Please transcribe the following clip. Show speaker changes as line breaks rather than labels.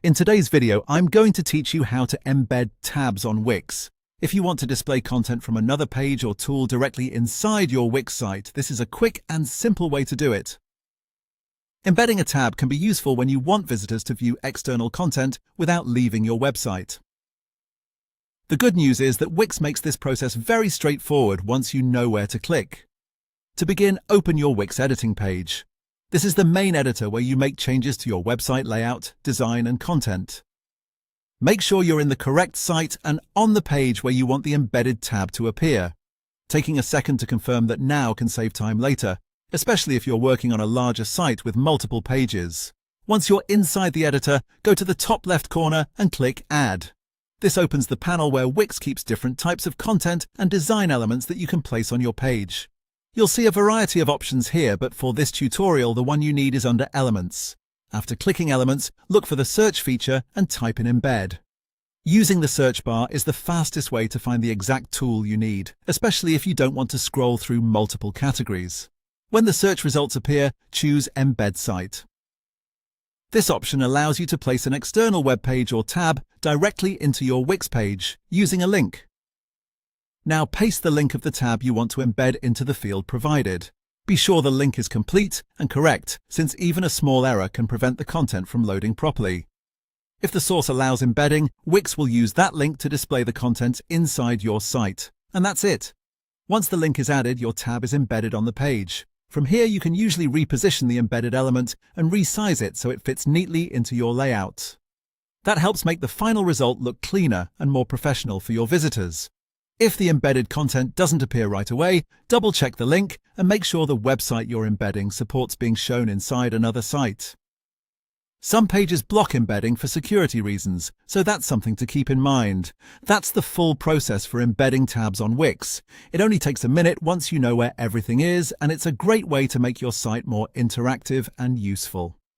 In today's video, I'm going to teach you how to embed tabs on Wix. If you want to display content from another page or tool directly inside your Wix site, this is a quick and simple way to do it. Embedding a tab can be useful when you want visitors to view external content without leaving your website. The good news is that Wix makes this process very straightforward once you know where to click. To begin, open your Wix editing page. This is the main editor where you make changes to your website layout, design, and content. Make sure you're in the correct site and on the page where you want the embedded tab to appear. Taking a second to confirm that now can save time later, especially if you're working on a larger site with multiple pages. Once you're inside the editor, go to the top left corner and click Add. This opens the panel where Wix keeps different types of content and design elements that you can place on your page. You'll see a variety of options here, but for this tutorial, the one you need is under Elements. After clicking Elements, look for the search feature and type in Embed. Using the search bar is the fastest way to find the exact tool you need, especially if you don't want to scroll through multiple categories. When the search results appear, choose Embed Site. This option allows you to place an external web page or tab directly into your Wix page using a link. Now paste the link of the tab you want to embed into the field provided. Be sure the link is complete and correct, since even a small error can prevent the content from loading properly. If the source allows embedding, Wix will use that link to display the content inside your site. And that's it. Once the link is added, your tab is embedded on the page. From here, you can usually reposition the embedded element and resize it so it fits neatly into your layout. That helps make the final result look cleaner and more professional for your visitors. If the embedded content doesn't appear right away, double-check the link and make sure the website you're embedding supports being shown inside another site. Some pages block embedding for security reasons, so that's something to keep in mind. That's the full process for embedding tabs on Wix. It only takes a minute once you know where everything is, and it's a great way to make your site more interactive and useful.